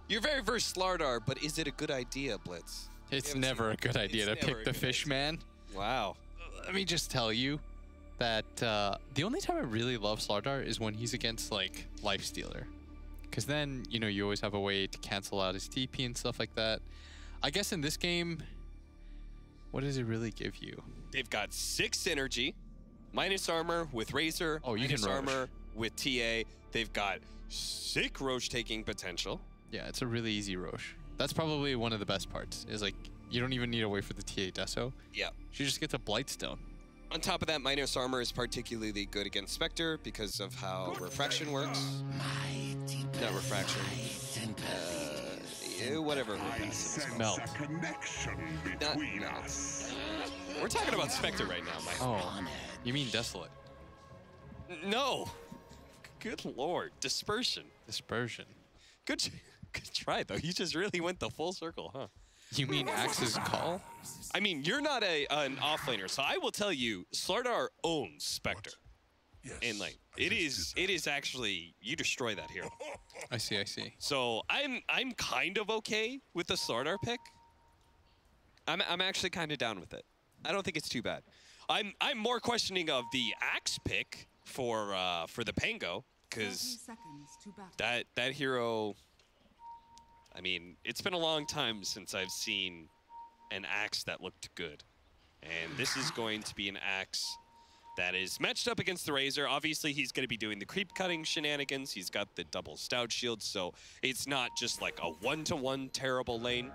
You're very versed Slardar, but is it a good idea, Blitz? It's never a good idea to pick the fish man. Wow. Let me just tell you that the only time I really love Slardar is when he's against like Lifestealer. Because then, you know, you always have a way to cancel out his TP and stuff like that. I guess in this game, what does it really give you? They've got 6 synergy, minus armor with Razor, oh, you minus can armor with TA. They've got sick Roche taking potential. Yeah, it's a really easy Roche. That's probably one of the best parts, is like, you don't even need to wait for the TA Deso. Yeah. She just gets a Blightstone. On top of that, minus armor is particularly good against Spectre because of how refraction works. Not refraction. Whatever her passive is. Melt. Not melt. We're talking about Spectre right now, Mike. Oh, you mean Desolate? No. Good lord. Dispersion. Dispersion. Good try, though. You just really went the full circle, huh? You mean Axe's Call? I mean, you're not an offlaner, so I will tell you, Slardar owns Spectre. Yes, and like, it is actually, you destroy that hero. I see, I see. So I'm kind of okay with the Slardar pick. I'm actually kind of down with it. I don't think it's too bad. I'm more questioning of the Axe pick for the Pango, because that hero, I mean, it's been a long time since I've seen an Axe that looked good. And this is going to be an Axe that is matched up against the Razor. Obviously, he's going to be doing the creep cutting shenanigans. He's got the double stout shield, so it's not just like a one-to-one terrible lane.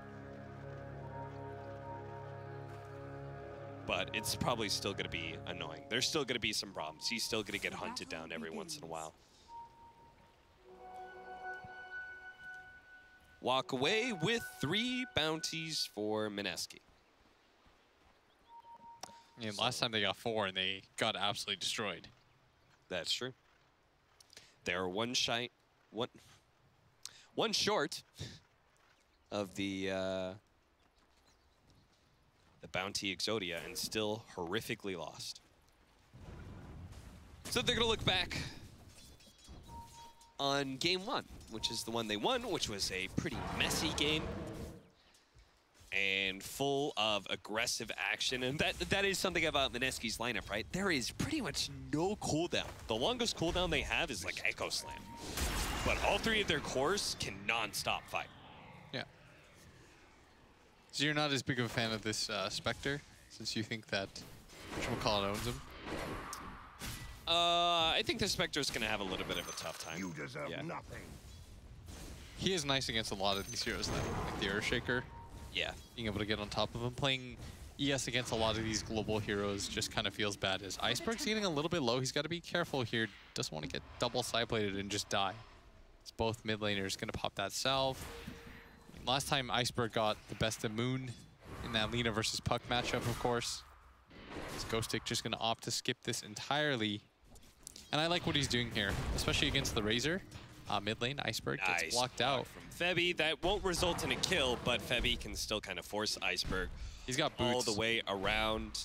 But it's probably still going to be annoying. There's still going to be some problems. He's still going to get hunted down every once in a while. Walk away with 3 bounties for Mineski. I mean, last time they got 4 and they got absolutely destroyed. That's true. They're one short of the bounty Exodia and still horrifically lost. So they're gonna look back on game 1, which is the one they won, which was a pretty messy game and full of aggressive action. And that is something about Mineski's lineup, right? There is pretty much no cooldown. The longest cooldown they have is like Echo Slam. But all 3 of their cores can non-stop fight. Yeah. So you're not as big of a fan of this Spectre, since you think that whatchamacallit owns him? I think the Spectre's going to have a little bit of a tough time. You deserve nothing. He is nice against a lot of these heroes, though. Like the Earthshaker. Yeah. Being able to get on top of him. Playing ES against a lot of these global heroes just kind of feels bad. As Iceberg's getting a little bit low. He's got to be careful here. Doesn't want to get double side-plated and just die. It's both mid laners going to pop that salve. Last time Iceberg got the best of Moon in that Lina versus Puck matchup, of course. Is Ghostic just going to opt to skip this entirely? And I like what he's doing here, especially against the Razor. Mid lane, Iceberg gets blocked out. From Febby. That won't result in a kill, but Febby can still kind of force Iceberg. He's got boots all the way around.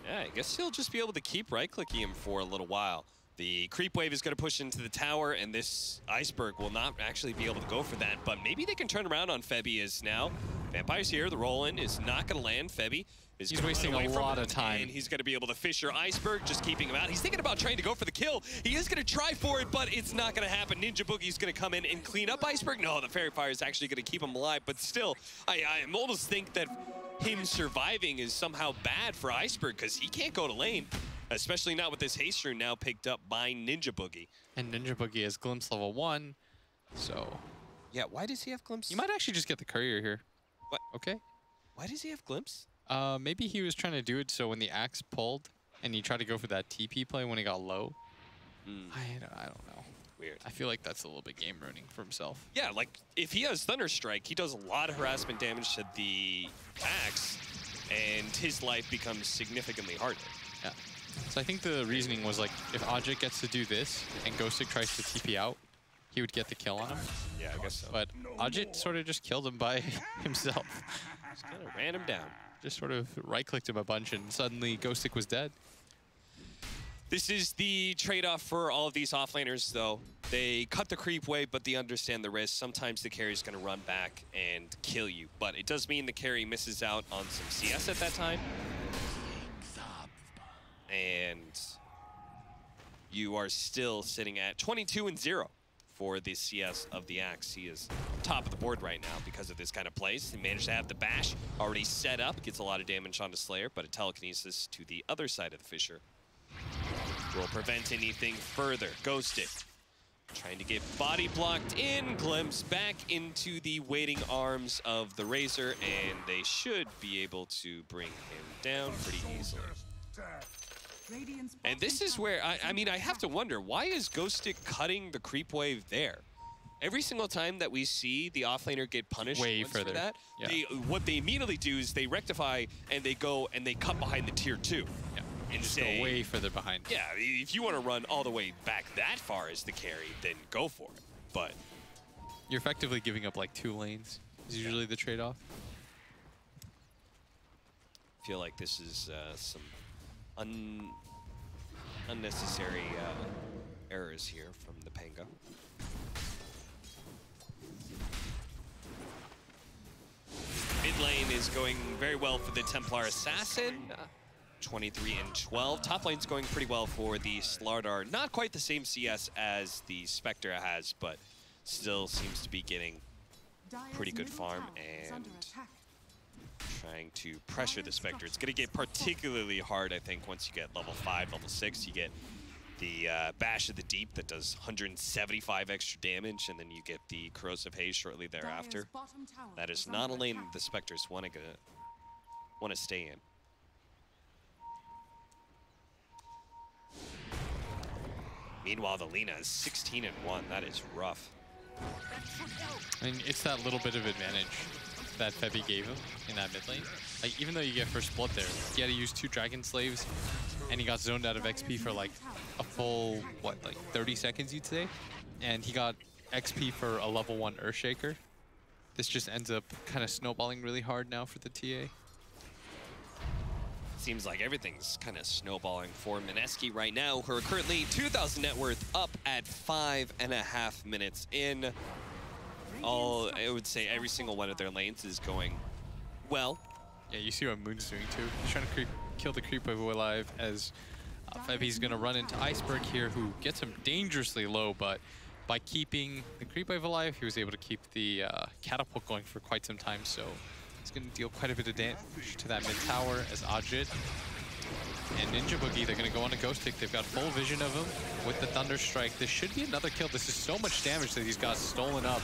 Yeah, I guess he'll just be able to keep right-clicking him for a little while. The creep wave is going to push into the tower, and this Iceberg will not actually be able to go for that. But maybe they can turn around on Febby as now. Vampire's here. The roll-in is not going to land. Febby is he's wasting a lot of time. And he's going to be able to Fisher Iceberg, just keeping him out. He's thinking about trying to go for the kill. He is going to try for it, but it's not going to happen. Ninja Boogie's going to come in and clean up Iceberg. No, the Fairy Fire is actually going to keep him alive. But still, I almost think that him surviving is somehow bad for Iceberg because he can't go to lane. Especially not with this haste rune now picked up by Ninja Boogie. And Ninja Boogie is Glimpse level 1, so... Yeah, why does he have Glimpse? You might actually just get the Courier here. What? Okay. Why does he have Glimpse? Maybe he was trying to do it so when the Axe pulled and he tried to go for that TP play when he got low. I don't know. Weird. I feel like that's a little bit game ruining for himself. Yeah, like if he has Thunderstrike, he does a lot of harassment damage to the Axe and his life becomes significantly harder. Yeah. So I think the reasoning was like, if Ajit gets to do this and Ghostic tries to TP out, he would get the kill on him. Yeah, I guess so. But Ajit sort of just killed him by himself. Just kind of ran him down. Just sort of right-clicked him a bunch and suddenly Ghostic was dead. This is the trade-off for all of these offlaners, though. They cut the creep wave, but they understand the risk. Sometimes the carry is going to run back and kill you, but it does mean the carry misses out on some CS at that time. And you are still sitting at 22-0 for the CS of the Axe. He is top of the board right now because of this kind of plays. He managed to have the bash already set up. Gets a lot of damage onto Slayer, but a telekinesis to the other side of the Fissure will prevent anything further. Ghosted. Trying to get body blocked in. Glimpse back into the waiting arms of the Razor, and they should be able to bring him down pretty easily. And this is where, I mean, I have to wonder, why is Ghosted cutting the creep wave there? Every single time that we see the offlaner get punished way further for that, yeah. what they immediately do is they rectify and they go and they cut behind the tier 2. Yeah. And just say, go way further behind. Yeah, if you want to run all the way back that far as the carry, then go for it. But you're effectively giving up like 2 lanes is usually the trade-off. I feel like this is some unnecessary errors here from the Pango. Mid lane is going very well for the Templar Assassin. 23-12. Top lane's going pretty well for the Slardar. Not quite the same CS as the Spectre has, but still seems to be getting pretty good farm and trying to pressure the Spectre. It's going to get particularly hard, I think, once you get level 5, level 6. You get the Bash of the Deep that does 175 extra damage, and then you get the Corrosive Haze shortly thereafter. That is not a lane the Spectres want to stay in. Meanwhile, the Lina is 16-1. That is rough. I mean, it's that little bit of advantage that Febby gave him in that mid lane. Like, even though you get first blood there, he had to use 2 Dragon Slaves, and he got zoned out of XP for like a full, what, like 30 seconds, you'd say? And he got XP for a level 1 Earthshaker. This just ends up kind of snowballing really hard now for the TA. Seems like everything's kind of snowballing for Mineski right now, who are currently 2,000 net worth up at 5.5 minutes in. I would say every single one of their lanes is going well. Yeah, you see what Moon's doing too. He's trying to kill the creep wave alive as Febby's going to run into Iceberg here, who gets him dangerously low, but by keeping the creep wave alive, he was able to keep the catapult going for quite some time, so it's going to deal quite a bit of damage to that mid tower as Ajit and Ninja Boogie, they're going to go on a Ghost Tick. They've got full vision of him with the Thunder Strike. This should be another kill. This is so much damage that he's got stolen up.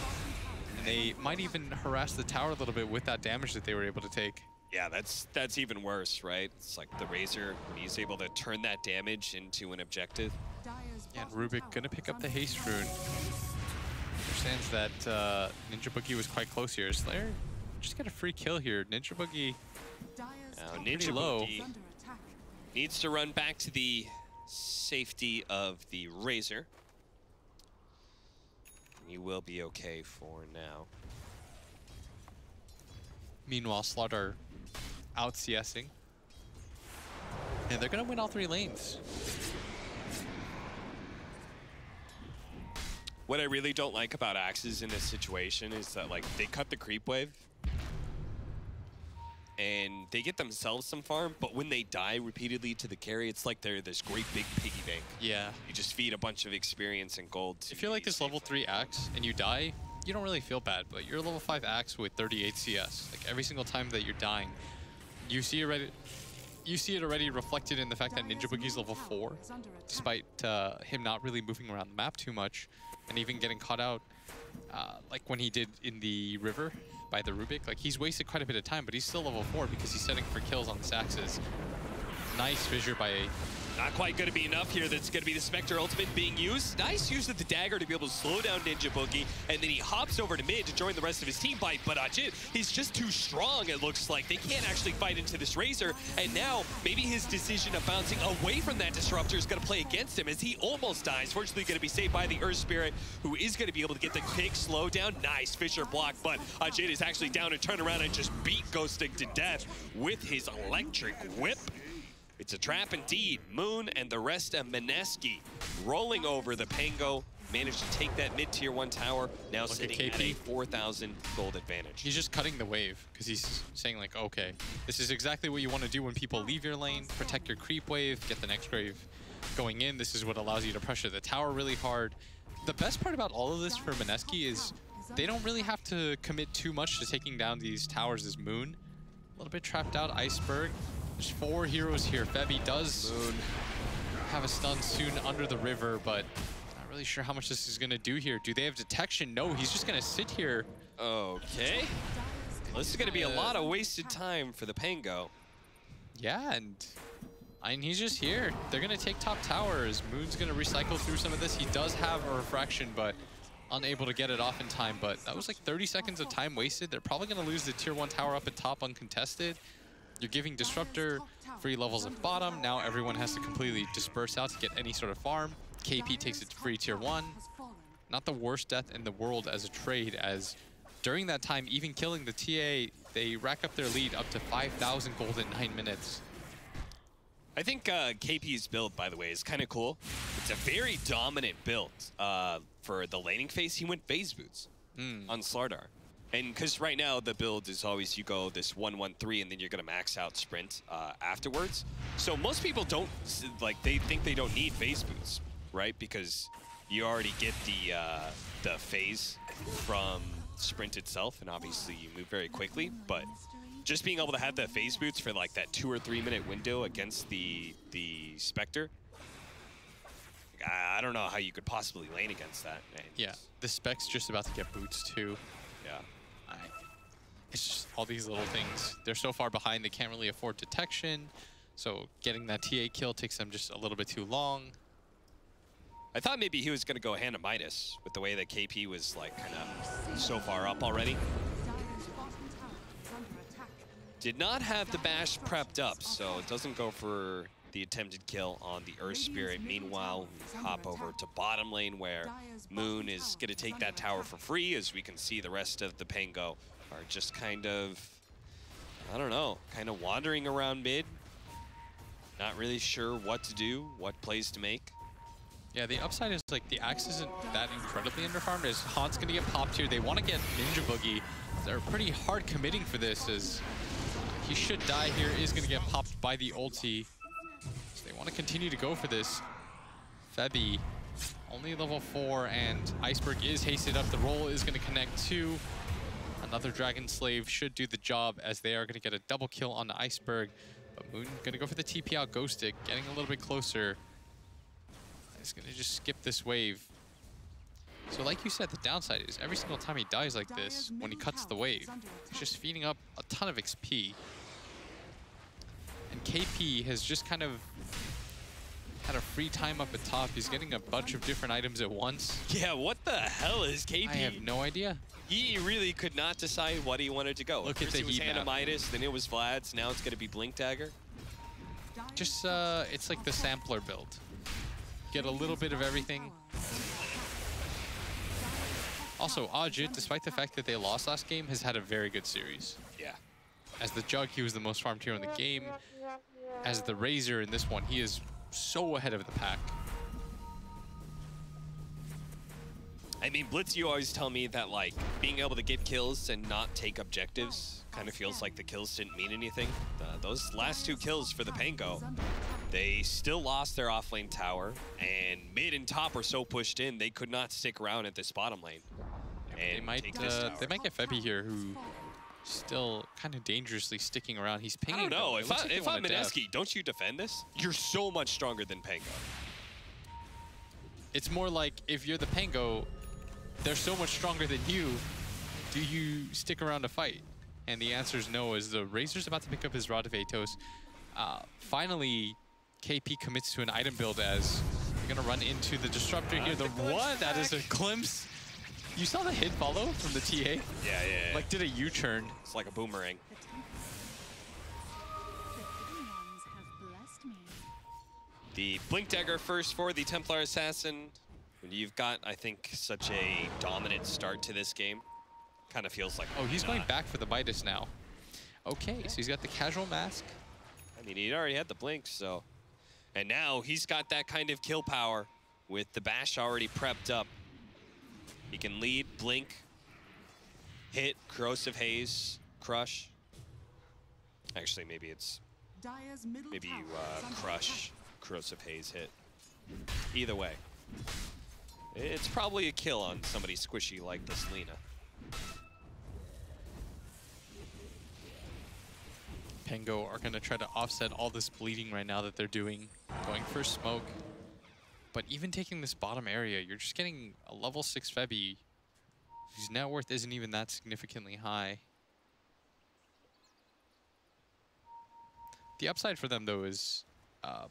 And they might even harass the tower a little bit with that damage that they were able to take. Yeah, that's even worse, right? It's like the Razor, when he's able to turn that damage into an objective. Yeah, and Rubik going to pick up the Haste Rune. Understands that Ninja Boogie was quite close here. Slayer just got a free kill here. Ninja Boogie now, Ninja Boogie needs to run back to the safety of the Razor. You will be okay for now. Meanwhile, Slaughter out CSing. And they're going to win all 3 lanes. What I really don't like about Axes in this situation is that, like, they cut the creep wave and they get themselves some farm, but when they die repeatedly to the carry, it's like they're this great big piggy bank. Yeah. You just feed a bunch of experience and gold to if you're like this level 3 Axe and you die, you don't really feel bad, but you're a level 5 Axe with 38 CS. Like, every single time that you're dying, you see it already reflected in the fact that Ninja Boogie's level 4, despite him not really moving around the map too much, and even getting caught out, like when he did in the river by the Rubik. Like, he's wasted quite a bit of time, but he's still level 4 because he's setting for kills on the Axes. Nice fissure by Not quite going to be enough here. That's going to be the Spectre ultimate being used. Nice use of the dagger to be able to slow down Ninja Boogie, and then he hops over to mid to join the rest of his team fight. But Ajit, he's just too strong, it looks like. They can't actually fight into this Razor, and now maybe his decision of bouncing away from that Disruptor is going to play against him as he almost dies. Fortunately, going to be saved by the Earth Spirit, who is going to be able to get the pick slow down. Nice Fissure block, but Ajit is actually down and turn around and just beat Ghosting to death with his electric whip. It's a trap indeed. Moon and the rest of Mineski rolling over the Pango. Managed to take that mid-tier 1 tower, now sitting at a 4,000 gold advantage. He's just cutting the wave because he's saying like, okay, this is exactly what you want to do when people leave your lane, protect your creep wave, get the next wave going in. This is what allows you to pressure the tower really hard. The best part about all of this for Mineski is they don't really have to commit too much to taking down these towers as Moon. A little bit trapped out, Iceberg. There's 4 heroes here. Febby does have a stun soon under the river, but not really sure how much this is going to do here. Do they have detection? No, he's just going to sit here. Okay. Well, this is going to be a lot of wasted time for the Pango. Yeah, and I mean, he's just here. They're going to take top towers. Moon's going to recycle through some of this. He does have a refraction, but unable to get it off in time. But that was like 30 seconds of time wasted. They're probably going to lose the tier 1 tower up at top uncontested. You're giving Disruptor free levels at bottom. Now everyone has to completely disperse out to get any sort of farm. KP takes its free tier 1. Not the worst death in the world as a trade, as during that time, even killing the TA, they rack up their lead up to 5,000 gold in 9 minutes. I think KP's build, by the way, is kind of cool. It's a very dominant build. For the laning phase, he went phase boots on Slardar. And because right now the build is always you go this 1-1-3 and then you're going to max out sprint afterwards. So most people don't, like, they think they don't need phase boots, right? Because you already get the phase from sprint itself, and obviously you move very quickly. But just being able to have the phase boots for like that 2 or 3 minute window against the Spectre, I don't know how you could possibly lane against that. And yeah, the Spec's just about to get boots too. Yeah. It's just all these little things. They're so far behind, they can't really afford detection. So getting that TA kill takes them just a little bit too long. I thought maybe he was going to go hand to Midas with the way that KP was like kind of so far up already. Did not have the bash prepped up, so it doesn't go for the attempted kill on the Earth Spirit. Meanwhile, we hop over to bottom lane where Moon is going to take that tower for free. As we can see, the rest of the Pango are just kind of, I don't know, kind of wandering around mid. Not really sure what to do, what plays to make. Yeah, the upside is like the Axe isn't that incredibly underfarmed, as Haunt's going to get popped here. They want to get Ninja Boogie. They're pretty hard committing for this, as he should die here, is going to get popped by the ulti. So they want to continue to go for this. Febby, only level 4, and Iceberg is hasted up. The roll is going to connect too. Another Dragon Slave should do the job, as they are going to get a double kill on the Iceberg. But Moon going to go for the TP out Ghost Stick, getting a little bit closer. He's going to just skip this wave. So like you said, the downside is every single time he dies like this, when he cuts the wave, he's just feeding up a ton of XP. And KP has just kind of had a free time up at top. He's getting a bunch of different items at once. Yeah, what the hell is KP? I have no idea. He really could not decide what he wanted to go. Look at the it was heat map. Midas, then it was Vlad's, now it's going to be Blink Dagger. Just, it's like the sampler build. Get a little bit of everything. Also, Ajit, despite the fact that they lost last game, has had a very good series. Yeah. As the Jug, he was the most farmed hero in the game. As the Razor in this one, he is so ahead of the pack. I mean, Blitz, you always tell me that, like, being able to get kills and not take objectives kind of feels like the kills didn't mean anything. Those last 2 kills for the Pango, they still lost their offlane tower, and mid and top were so pushed in, they could not stick around at this bottom lane. Yeah, they might get Febby here, who still kind of dangerously sticking around. He's pinging. I don't know. Though. If I'm Mineski, don't you defend this? You're so much stronger than Pango. It's more like if you're the Pango, they're so much stronger than you. Do you stick around to fight? And the answer is no, as the Razor's about to pick up his Rod of Atos. Finally, KP commits to an item build, as they're going to run into the Disruptor here. The what? That is a glimpse. You saw the hit follow from the TA? Yeah. Like, did a U-turn. It's like a boomerang. The Blink Dagger first for the Templar Assassin. When you've got, I think, such a dominant start to this game, kind of feels like... Oh, he's going back for the Midas now. Okay, so he's got the casual mask. I mean, he already had the blink, so. And now he's got that kind of kill power with the bash already prepped up. He can lead, blink, hit, corrosive haze, crush. Actually, maybe it's, maybe you crush, corrosive haze hit. Either way, it's probably a kill on somebody squishy like this Lina. Pango are going to try to offset all this bleeding right now that they're doing, going for smoke. But even taking this bottom area, you're just getting a level 6 Febby whose net worth isn't even that significantly high. The upside for them, though, is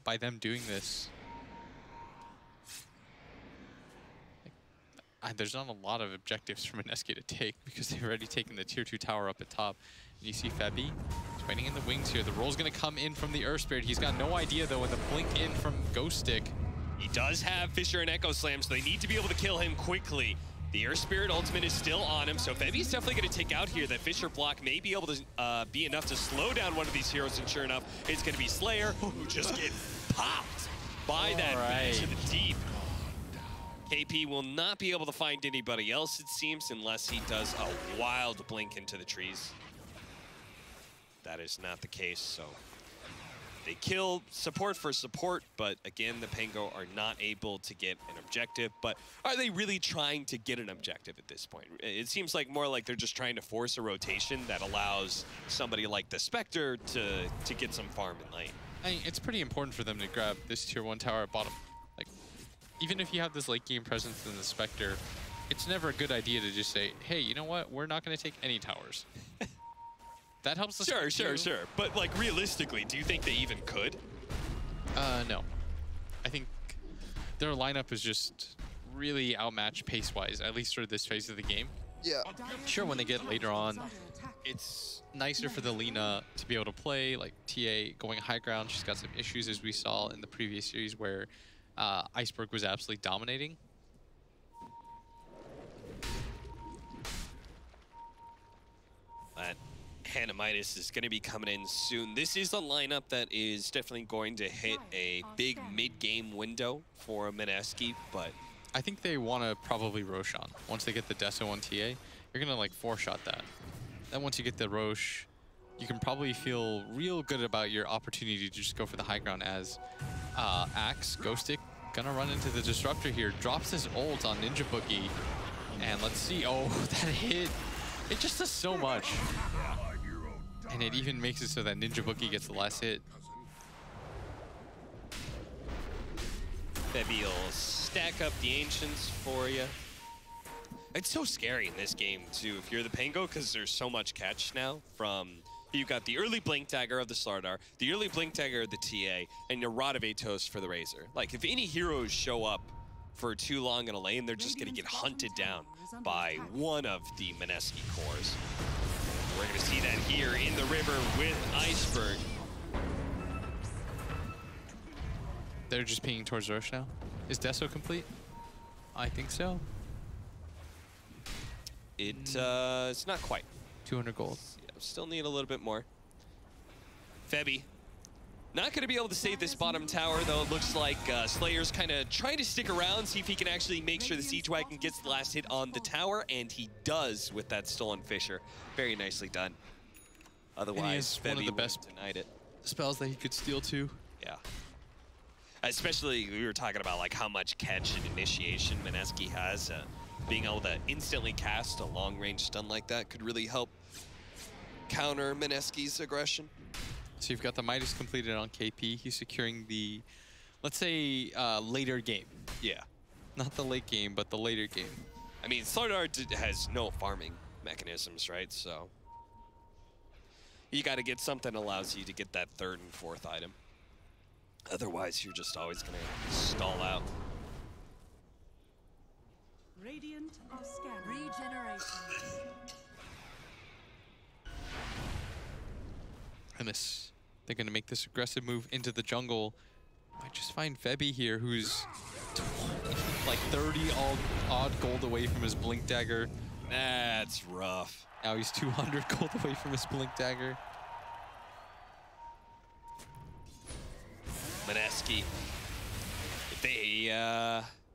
by them doing this, there's not a lot of objectives for Mineski to take because they've already taken the tier 2 tower up at top. And you see Febby, he's waiting in the wings here. The roll's going to come in from the Earth Spirit. He's got no idea, though, when the blink in from Ghost Stick. He does have Fissure and Echo Slam, so they need to be able to kill him quickly. The Earth Spirit ultimate is still on him, so Febby's definitely going to take out here. That Fissure block may be able to be enough to slow down one of these heroes, and sure enough, it's going to be Slayer, who just get popped by that bash in the deep. KP will not be able to find anybody else, it seems, unless he does a wild blink into the trees. That is not the case, so they kill support for support, but again, the Pango are not able to get an objective. But are they really trying to get an objective at this point? It seems like more like they're just trying to force a rotation that allows somebody like the Spectre to get some farm in lane. I mean, it's pretty important for them to grab this tier 1 tower at bottom. Like, even if you have this late game presence in the Spectre, it's never a good idea to just say, hey, you know what? We're not going to take any towers. That helps us. Sure. But like realistically, do you think they even could? No. I think their lineup is just really outmatched pace-wise, at least for this phase of the game. Yeah. Sure, when they get later on, it's nicer for the Lina to be able to play, like TA going high ground. She's got some issues, as we saw in the previous series, where Iceberg was absolutely dominating. Hanamitis is going to be coming in soon. This is a lineup that is definitely going to hit a big mid-game window for Mineski, but I think they want to probably Roshan. Once they get the Deso on TA, you're going to like 4-shot that. Then once you get the Rosh, you can probably feel real good about your opportunity to just go for the high ground as Axe, Ghost Stick, gonna run into the Disruptor here, drops his ult on Ninja Boogie, and let's see, oh, that hit. It just does so much. And it even makes it so that Ninja Boogie gets the last hit. Febby will stack up the Ancients for you. It's so scary in this game, too, if you're the Pango, because there's so much catch now from... You've got the early Blink Dagger of the Slardar, the early Blink Dagger of the TA, and your Rod of Atos for the Razor. Like, if any heroes show up for too long in a lane, they're just going to get hunted down by one of the Mineski cores. We're going to see that here in the river with Iceberg. They're just pinging towards Rosh now. Is Deso complete? I think so. It's not quite. 200 gold. Yeah, still need a little bit more. Febby. Not going to be able to save this bottom tower, though. It looks like Slayer's kind of trying to stick around, see if he can actually make sure the Siege Wagon gets the last hit on the tower, and he does with that stolen Fissure. Very nicely done. Otherwise, one of the Febby best denied it. Spells that he could steal too. Yeah. Especially, we were talking about like how much catch and initiation Mineski has. Being able to instantly cast a long-range stun like that could really help counter Mineski's aggression. So you've got the Midas completed on KP. He's securing the, let's say, later game. Yeah. Not the late game, but the later game. I mean, Slardar has no farming mechanisms, right? So you got to get something that allows you to get that third and fourth item. Otherwise, you're just always going to stall out. Radiant of scan. Regeneration. And they're going to make this aggressive move into the jungle. Might just find Febby here, who's like 30 odd gold away from his Blink Dagger. That's rough. Now he's 200 gold away from his Blink Dagger. Mineski. If they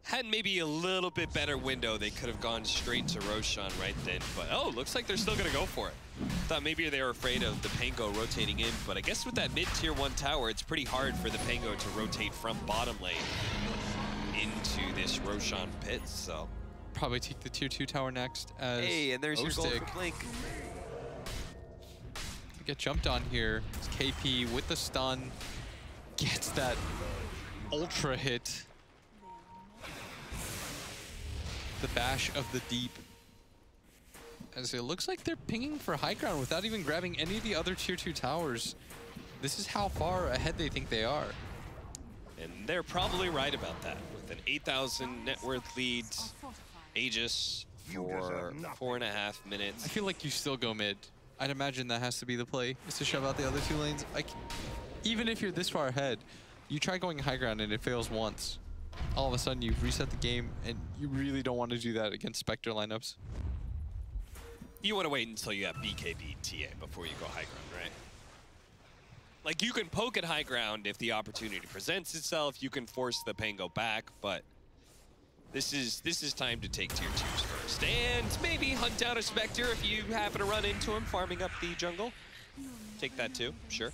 had maybe a little bit better window, they could have gone straight to Roshan right then. But oh, looks like they're still gonna go for it. Thought maybe they were afraid of the Pango rotating in, but I guess with that mid-tier 1 tower, it's pretty hard for the Pango to rotate from bottom lane into this Roshan pit, so. Probably take the tier 2 tower next as Hey, and there's your goal for Blink. Get jumped on here. It's KP with the stun. Gets that ultra hit. The bash of the deep. As it looks like they're pinging for high ground without even grabbing any of the other tier 2 towers. This is how far ahead they think they are. And they're probably right about that. With an 8,000 net worth lead, Aegis for 4.5 minutes. I feel like you still go mid. I'd imagine that has to be the play, is to shove out the other 2 lanes. Even if you're this far ahead, you try going high ground and it fails once. All of a sudden you've reset the game, and you really don't want to do that against Spectre lineups. You want to wait until you have BKB TA before you go high ground, right? Like, you can poke at high ground if the opportunity presents itself. You can force the Pango back, but this is time to take tier 2s first. And maybe hunt down a Spectre if you happen to run into him farming up the jungle. Take that too, sure.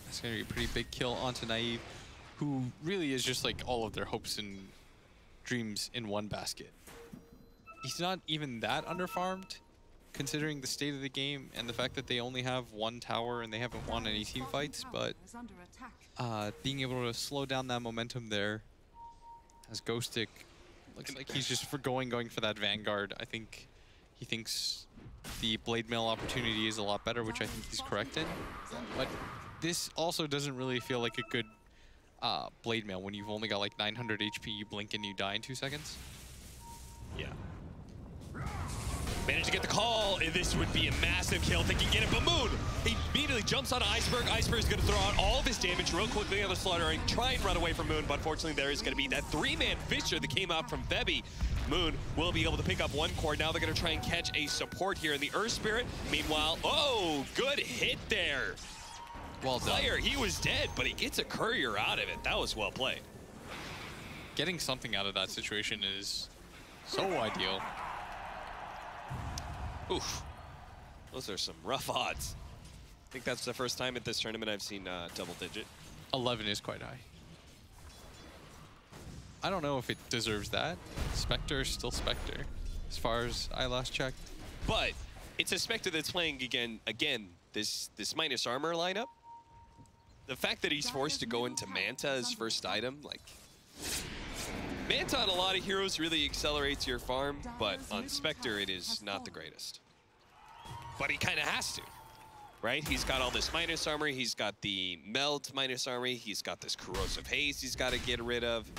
That's going to be a pretty big kill onto Naive, who really is just like all of their hopes and dreams in one basket. He's not even that underfarmed, considering the state of the game and the fact that they only have 1 tower and they haven't won any team fights, but being able to slow down that momentum there as Ghostic looks like he's just going for that Vanguard. I think he thinks the Blade Mail opportunity is a lot better, which I think he's correct in, but this also doesn't really feel like a good Blade Mail when you've only got like 900 HP, you blink and you die in 2 seconds. Yeah. Managed to get the call, and this would be a massive kill if they can get it, but Moon, he immediately jumps on Iceberg. Iceberg's gonna throw out all of his damage real quickly on the Slaughter and try and run away from Moon, but unfortunately there is gonna be that 3-man Fisher that came out from Febby. Moon will be able to pick up 1 core. Now they're gonna try and catch a support here in the Earth Spirit. Meanwhile, oh, good hit there. Well done. Player, he was dead, but he gets a courier out of it. That was well played. Getting something out of that situation is so ideal. Oof. Those are some rough odds. I think that's the first time at this tournament I've seen double digit. 11 is quite high. I don't know if it deserves that. Spectre is still Spectre, as far as I last checked. But it's a Spectre that's playing again this minus armor lineup. The fact that he's forced to go into Manta as first item, like, Manta on a lot of heroes really accelerates your farm, but on Spectre it is not the greatest. But he kind of has to, right? He's got all this minus armor, he's got the melt minus armor, he's got this corrosive haze he's got to get rid of.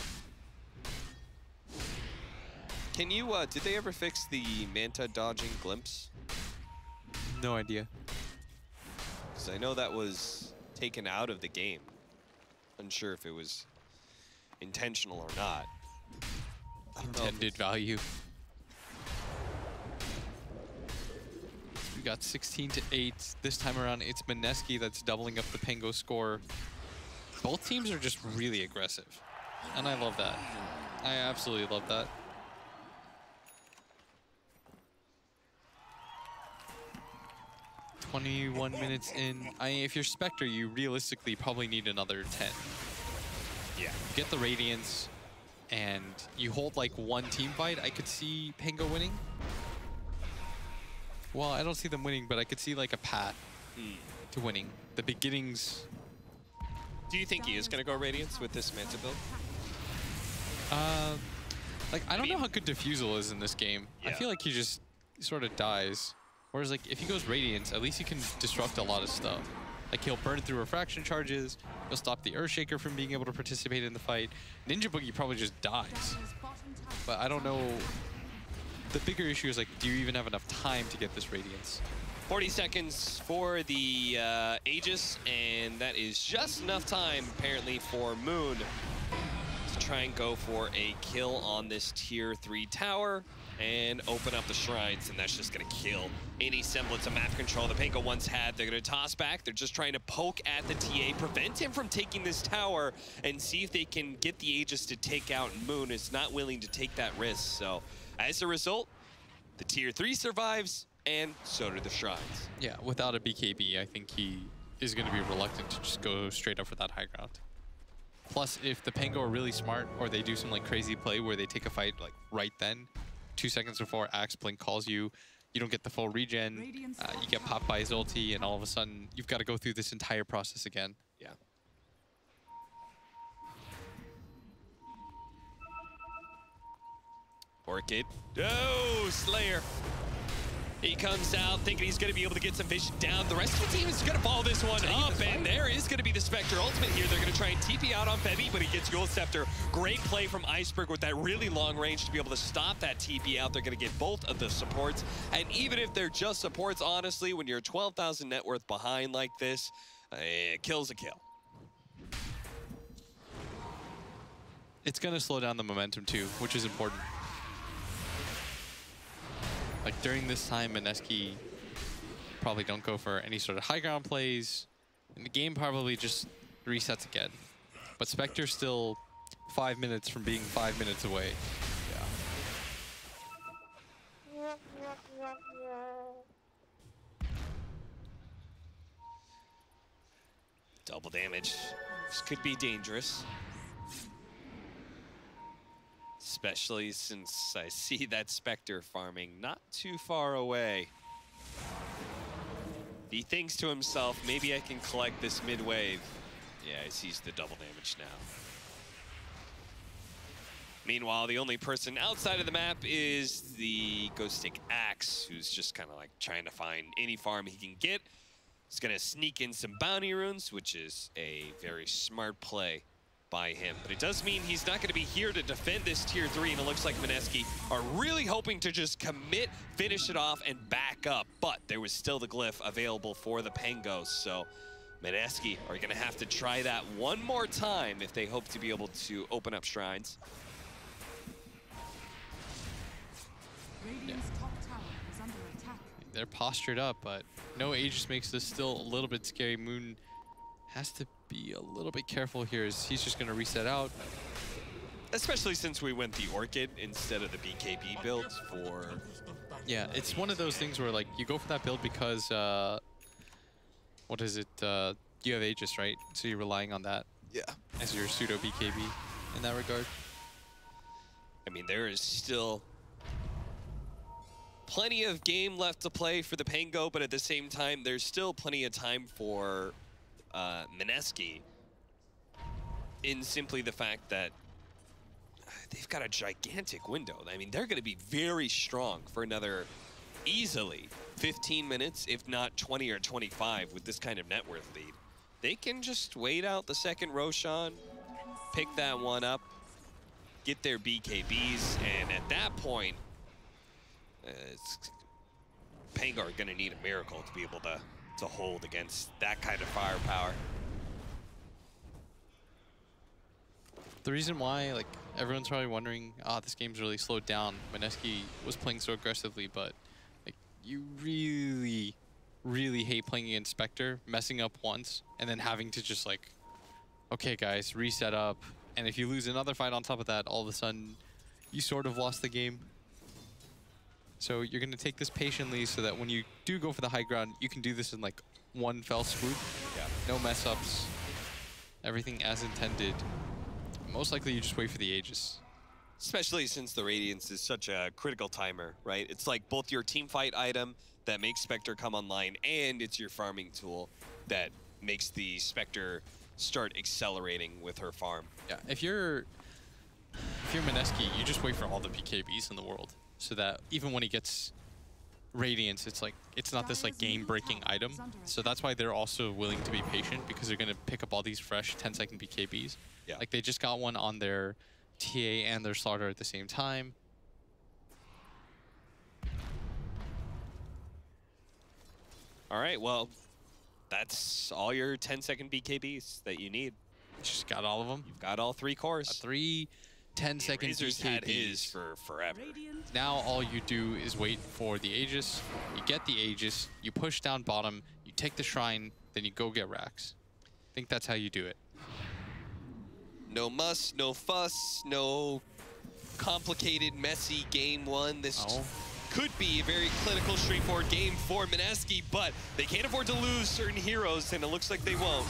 Can you, did they ever fix the Manta dodging glimpse? No idea. Because I know that was taken out of the game. Unsure if it was intentional or not. Intended value. We got 16-8. This time around, it's Mineski that's doubling up the Pango score. Both teams are just really aggressive, and I love that. I absolutely love that. "21 minutes in." If you're Spectre, you realistically probably need another 10. Yeah. You get the Radiance, and you hold like 1 team fight. I could see Pango winning. Well, I don't see them winning, but I could see like a path to winning. The beginnings. Do you think he is going to go Radiance with this Manta build? Like, I don't know how good Diffusal is in this game. Yeah. I feel like he just sort of dies. Whereas, like, if he goes Radiance, at least he can disrupt a lot of stuff. Like, he'll burn through refraction charges, he'll stop the Earthshaker from being able to participate in the fight. Ninja Boogie probably just dies. But I don't know. The bigger issue is, like, do you even have enough time to get this Radiance? 40 seconds for the Aegis, and that is just enough time, apparently, for Moon to try and go for a kill on this tier 3 tower. and open up the shrines, and that's just gonna kill any semblance of map control the Pango once had. They're gonna toss back. They're just trying to poke at the TA, prevent him from taking this tower, and see if they can get the Aegis to take out Moon. Is not willing to take that risk. So as a result, the tier 3 survives, and so do the shrines. Yeah, without a BKB, I think he is going to be reluctant to just go straight up for that high ground. Plus, if the Pango are really smart, or they do some like crazy play where they take a fight like right then, 2 seconds before Axe Blink calls you, you don't get the full regen, you get popped by his ulti, and all of a sudden, you've got to go through this entire process again. Yeah. Orchid. Oh, Slayer. He comes out thinking he's going to be able to get some vision down. The rest of the team is going to follow this one up, and there is going to be the Spectre ultimate here. They're going to try and TP out on Bevy, but he gets Gold Scepter. Great play from Iceberg with that really long range to be able to stop that TP out. They're going to get both of the supports, and even if they're just supports, honestly, when you're 12,000 net worth behind like this, kill's a kill. It's going to slow down the momentum too, which is important. Like during this time, Mineski probably don't go for any sort of high ground plays, and the game probably just resets again. But Spectre's still 5 minutes from being 5 minutes away. Yeah. Double damage. This could be dangerous. Especially since I see that Spectre farming not too far away. He thinks to himself, maybe I can collect this mid-wave. Yeah, he sees the double damage now. Meanwhile, the only person outside of the map is the Ghost Stick Axe, who's just kind of like trying to find any farm he can get. He's gonna sneak in some bounty runes, which is a very smart play by him. But it does mean he's not going to be here to defend this tier 3, and it looks like Mineski are really hoping to just commit, finish it off, and back up. But there was still the glyph available for the Pangos, so Mineski are going to have to try that one more time if they hope to be able to open up shrines. Radiant's top tower is under attack. They're postured up, but no Aegis makes this still a little bit scary. Moon has to be a little bit careful here as he's just going to reset out. Especially since we went the Orchid instead of the BKB build for... Yeah, it's one of those things where like you go for that build because, what is it, you have Aegis, right? So you're relying on that as your pseudo BKB in that regard. I mean, there is still plenty of game left to play for the Pango, but at the same time, there's still plenty of time for Mineski, in simply the fact that they've got a gigantic window. I mean, they're going to be very strong for another easily 15 minutes, if not 20 or 25 with this kind of net worth lead. They can just wait out the second Roshan, pick that one up, get their BKBs, and at that point, Pango are going to need a miracle to be able to hold against that kind of firepower. The reason why, like, everyone's probably wondering, this game's really slowed down. Mineski was playing so aggressively, but like, you really, really hate playing against Spectre, messing up once, and then having to just like, okay guys, reset up. And if you lose another fight on top of that, all of a sudden, you sort of lost the game. So you're going to take this patiently so that when you do go for the high ground, you can do this in like one fell swoop. Yeah. No mess ups. Everything as intended. Most likely you just wait for the Aegis. Especially since the Radiance is such a critical timer, right? It's like both your team fight item that makes Spectre come online, and it's your farming tool that makes the Spectre start accelerating with her farm. Yeah, if you're Mineski, you just wait for all the BKBs in the world, so that even when he gets Radiance, it's like it's not this like game-breaking item. So that's why they're also willing to be patient, because they're gonna pick up all these fresh 10-second BKBs. Yeah. Like they just got one on their TA and their Slaughter at the same time. All right, well, that's all your 10-second BKBs that you need. Just got all of them. You've got all 3 cores. 3 10-second Razor's had his BKBs. for forever. Now all you do is wait for the Aegis. You get the Aegis, you push down bottom, you take the Shrine, then you go get racks. I think that's how you do it. No muss, no fuss, no complicated, messy game one. This could be a very clinical, straightforward game for Mineski, but they can't afford to lose certain heroes, and it looks like they won't.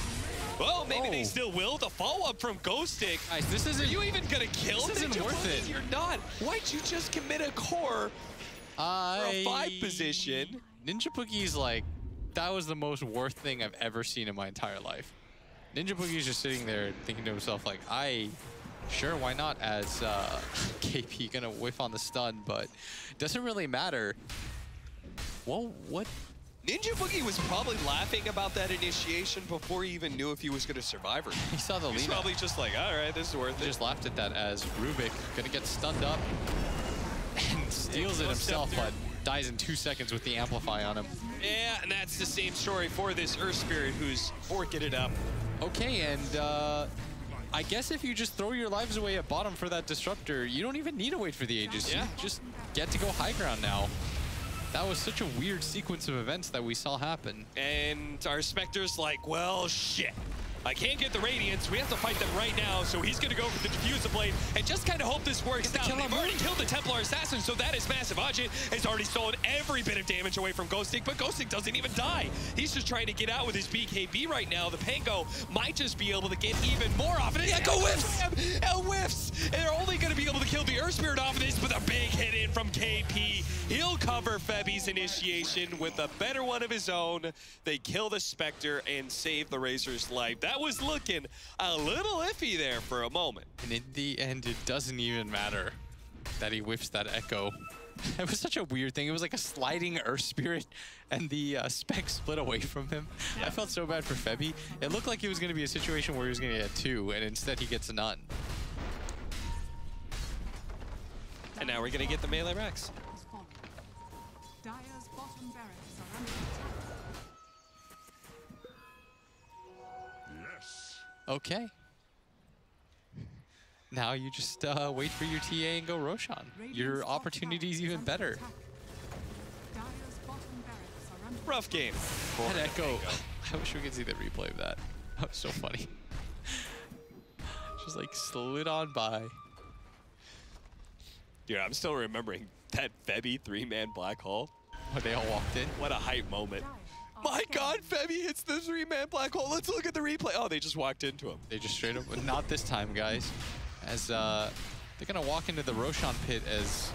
Well, maybe they still will. The follow-up from Ghostic. Guys, this isn't... Are you even gonna kill This isn't Ninja worth Boogie? it. You're not. Why'd you just commit a core for a 5 position? Ninja Boogie's like, that was the most worth thing I've ever seen in my entire life. Ninja Boogie's just sitting there thinking to himself like, sure, why not, as KP gonna whiff on the stun, but it doesn't really matter. Well, what? Ninja Boogie was probably laughing about that initiation before he even knew if he was going to survive or not. He saw the lead. He's probably just like, all right, this is worth it. Just laughed at that as Rubik gonna get stunned up and steals it himself, but dies in 2 seconds with the Amplify on him. Yeah, and that's the same story for this Earth Spirit who's forking it up. Okay, and I guess if you just throw your lives away at bottom for that Disruptor, you don't even need to wait for the Aegis. Yeah. You just get to go high ground now. That was such a weird sequence of events that we saw happen. And our Spectre's like, well, shit. I can't get the Radiance. We have to fight them right now. So he's going to go for the Diffuser Blade and just kind of hope this works out. They've already killed the Templar Assassin, so that is massive. Ajit has already stolen every bit of damage away from Ghostic, but Ghostic doesn't even die. He's just trying to get out with his BKB right now. The Pango might just be able to get even more off of it. Echo whiffs! El whiffs! And they're only going to be able to kill the Earth Spirit off of this, but a big hit in from KP. He'll cover Febi's initiation with a better one of his own. They kill the Spectre and save the Razor's life. That was looking a little iffy there for a moment. And in the end, it doesn't even matter that he whiffs that Echo. It was such a weird thing. It was like a sliding Earth Spirit, and the Spec split away from him. I felt so bad for Febi. It looked like it was going to be a situation where he was going to get 2, and instead he gets none. And now we're going to get the melee Rex. Dire's bottom barracks are under attack. Yes. Okay. Now you just wait for your TA and go Roshan. Your opportunity's even better. Dire's bottom barracks are under Rough game. That Echo, I wish we could see the replay of that. That was so funny. Just like slid on by. Dude, I'm still remembering that Febi 3-man black hole. When they all walked in. What a hype moment. My God, Febi hits the 3-man black hole. Let's look at the replay. Oh, they just walked into him. They just straight up, not this time, guys. As they're gonna walk into the Roshan pit, as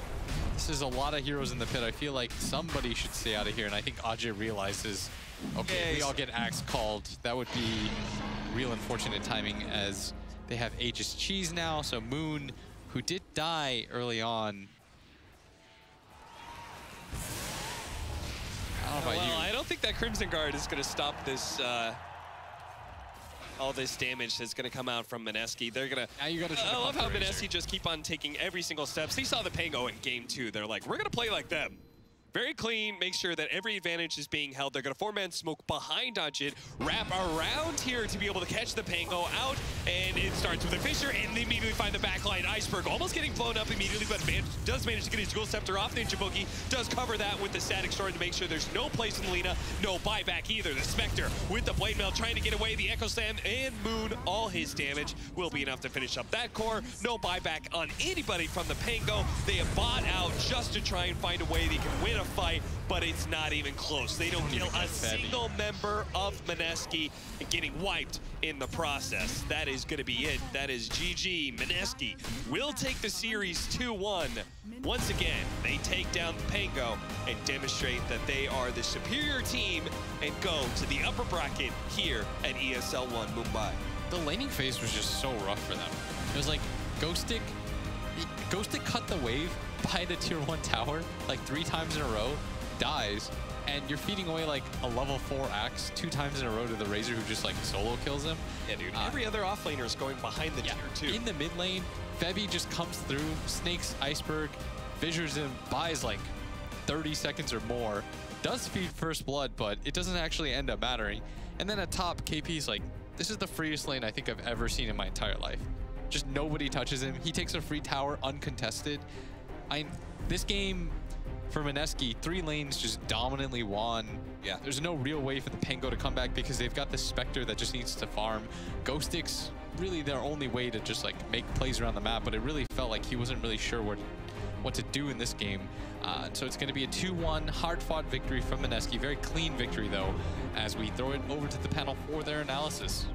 this is a lot of heroes in the pit. I feel like somebody should stay out of here, and I think Ajay realizes, okay, if we all get Axe called, that would be real unfortunate timing, as they have Aegis Cheese now, so Moon, who did die early on. I don't know about you. I don't think that Crimson Guard is going to stop this, all this damage that's going to come out from Mineski. They're going to... Now you gotta try to I love how pump the Razor. Mineski just keep on taking every single step. They saw the Pango in game 2. They're like, we're going to play like them. Very clean, make sure that every advantage is being held. They're going to 4-man smoke behind Ajit, wrap around here to be able to catch the Pango out, and it starts with a Fissure, and they immediately find the backline. Iceberg almost getting blown up immediately, but does manage to get his Dual Scepter off. Ninja Boogie does cover that with the Static Storm to make sure there's no place in Lina, no buyback either. The Spectre with the Blade Mail trying to get away. The Echo Slam and Moon, all his damage will be enough to finish up that core. No buyback on anybody from the Pango. They have bought out just to try and find a way they can win a fight, but it's not even close. They don't kill a single member of Mineski and getting wiped in the process. That is going to be it. That is GG. Mineski will take the series 2-1. Once again, they take down the Pango and demonstrate that they are the superior team and go to the upper bracket here at ESL One Mumbai. The laning phase was just so rough for them. It was like Ghostic cut the wave by the tier 1 tower like 3 times in a row, dies, and you're feeding away like a level 4 axe 2 times in a row to the Razor, who just like solo kills him. Yeah, dude. Every other offlaner is going behind the tier 2. In the mid lane, Febi just comes through, snakes Iceberg, fissures him, buys like 30 seconds or more, does feed first blood, but it doesn't actually end up mattering. And then at top, KP's like, this is the freest lane I think I've ever seen in my entire life. Just nobody touches him. He takes a free tower uncontested. This game for Mineski, 3 lanes just dominantly won. Yeah. There's no real way for the Pango to come back because they've got this Spectre that just needs to farm. Ghostix, really their only way to just like make plays around the map, but it really felt like he wasn't really sure what to do in this game. So it's going to be a 2-1 hard-fought victory from Mineski. Very clean victory though, as we throw it over to the panel for their analysis.